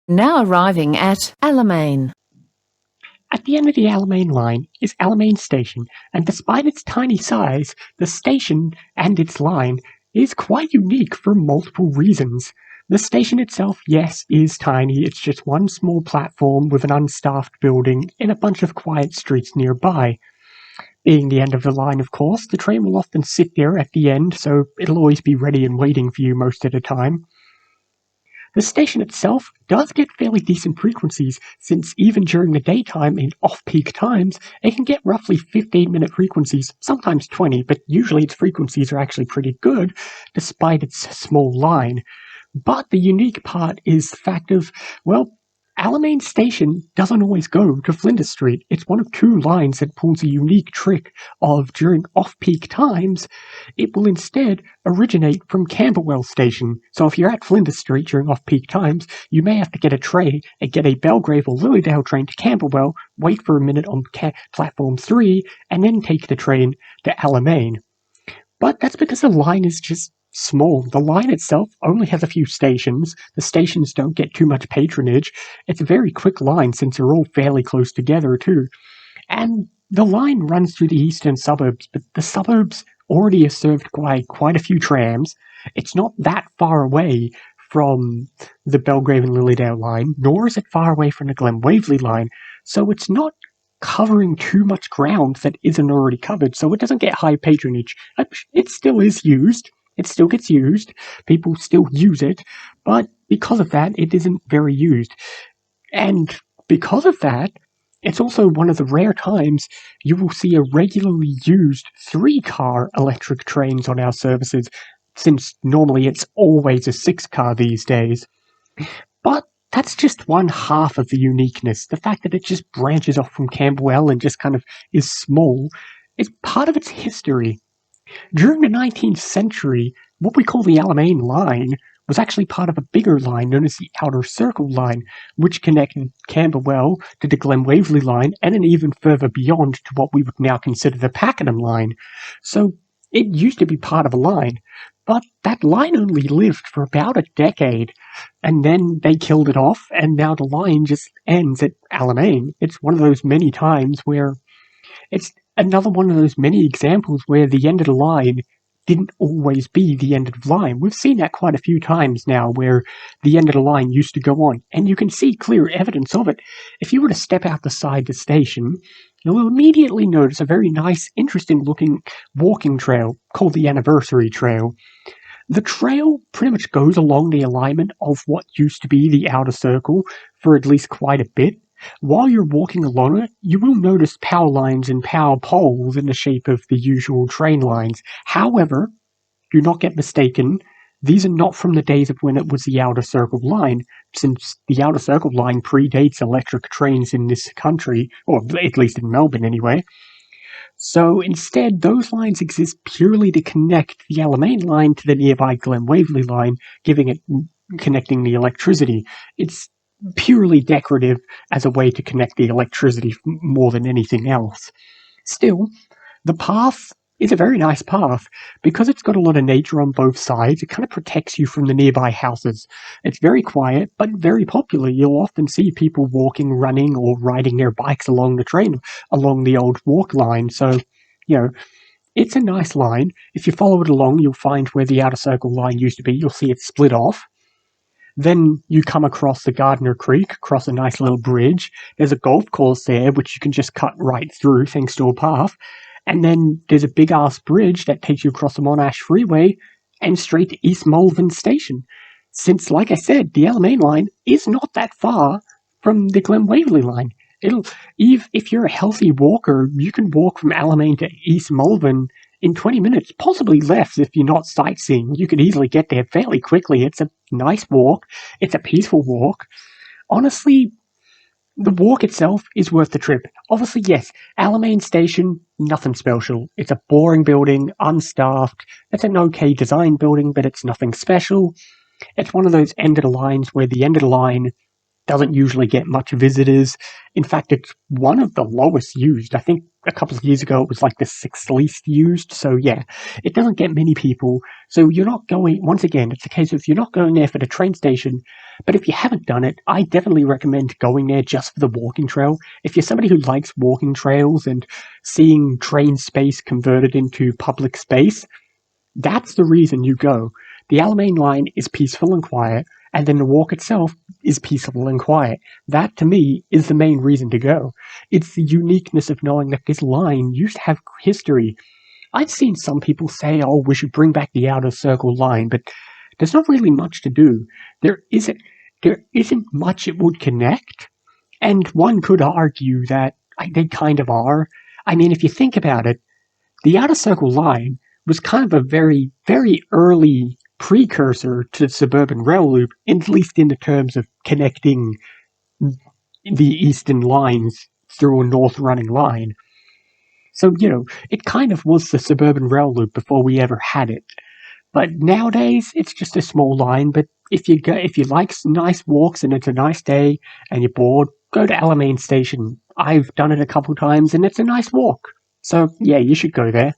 Now arriving at Alamein. At the end of the Alamein line is Alamein Station, and despite its tiny size, the station and its line is quite unique for multiple reasons. The station itself, yes, is tiny. It's just one small platform with an unstaffed building and a bunch of quiet streets nearby. Being the end of the line, of course, the train will often sit there at the end, so it'll always be ready and waiting for you most of the time. The station itself does get fairly decent frequencies, since even during the daytime in off-peak times, it can get roughly 15-minute frequencies, sometimes 20, but usually its frequencies are actually pretty good, despite its small line. But the unique part is the fact of, well, Alamein Station doesn't always go to Flinders Street. It's one of two lines that pulls a unique trick of, during off-peak times, it will instead originate from Camberwell Station. So if you're at Flinders Street during off-peak times, you may have to get a train and get a Belgrave or Lilydale train to Camberwell, wait for a minute on platform 3, and then take the train to Alamein. But that's because the line is just small. The line itself only has a few stations. The stations don't get too much patronage. It's a very quick line since they're all fairly close together too. And the line runs through the eastern suburbs, but the suburbs already are served by quite a few trams. It's not that far away from the Belgrave and Lilydale line, nor is it far away from the Glen Waverley line, so it's not covering too much ground that isn't already covered, so it doesn't get high patronage. It still is used. It still gets used. People still use it, but because of that, it isn't very used. And because of that, it's also one of the rare times you will see a regularly used 3-car electric trains on our services, since normally it's always a 6-car these days. But that's just one half of the uniqueness. The fact that it just branches off from Camberwell and just kind of is small is part of its history. During the 19th century, what we call the Alamein line was actually part of a bigger line known as the Outer Circle line, which connected Camberwell to the Glen Waverley line and then even further beyond to what we would now consider the Pakenham line. So it used to be part of a line, but that line only lived for about a decade, and then they killed it off, and now the line just ends at Alamein. It's one of those many times where it's another one of those many examples where the end of the line didn't always be the end of the line. We've seen that quite a few times now, where the end of the line used to go on, and you can see clear evidence of it. If you were to step out the side the station, you'll immediately notice a very nice, interesting-looking walking trail called the Anniversary Trail. The trail pretty much goes along the alignment of what used to be the Outer Circle for at least quite a bit. While you're walking along it, you will notice power lines and power poles in the shape of the usual train lines. However, do not get mistaken, these are not from the days of when it was the Outer Circle line, since the Outer Circle line predates electric trains in this country, or at least in Melbourne anyway. So instead, those lines exist purely to connect the Alamein line to the nearby Glen Waverley line, connecting the electricity. It's purely decorative as a way to connect the electricity more than anything else. Still, the path is a very nice path. Because it's got a lot of nature on both sides, it kind of protects you from the nearby houses. It's very quiet, but very popular. You'll often see people walking, running, or riding their bikes along the train, along the old walk line. So, it's a nice line. If you follow it along, you'll find where the Outer Circle line used to be. You'll see it split off. Then you come across the Gardner Creek, cross a nice little bridge. There's a golf course there, which you can just cut right through thanks to a path. And then there's a big-ass bridge that takes you across the Monash Freeway and straight to East Malvern Station. Since, like I said, the Alamein line is not that far from the Glen Waverley line. If you're a healthy walker, you can walk from Alamein to East Malvern in 20 minutes, possibly less if you're not sightseeing. You could easily get there fairly quickly. It's a nice walk. It's a peaceful walk. Honestly, the walk itself is worth the trip. Obviously, yes, Alamein Station, nothing special. It's a boring building, unstaffed. It's an okay design building, but it's nothing special. It's one of those end of the lines where the end of the line doesn't usually get much visitors. In fact, it's one of the lowest used. I think a couple of years ago it was like the 6th least used. So yeah, it doesn't get many people. So you're not going, once again, it's a case of you're not going there for the train station. But if you haven't done it, I definitely recommend going there just for the walking trail. If you're somebody who likes walking trails and seeing train space converted into public space, that's the reason you go. The Alamein line is peaceful and quiet, and then the walk itself is peaceful and quiet. That, to me, is the main reason to go. It's the uniqueness of knowing that this line used to have history. I've seen some people say, oh, we should bring back the outer circle line, but there's not really much to do. There isn't much it would connect, and one could argue that they kind of are. I mean, if you think about it, the outer circle line was kind of a very, very early precursor to the suburban rail loop, at least in the terms of connecting the eastern lines through a north running line. So, it kind of was the suburban rail loop before we ever had it. But nowadays, it's just a small line. But if you like nice walks and it's a nice day and you're bored, go to Alamein Station. I've done it a couple times and it's a nice walk. So yeah, you should go there.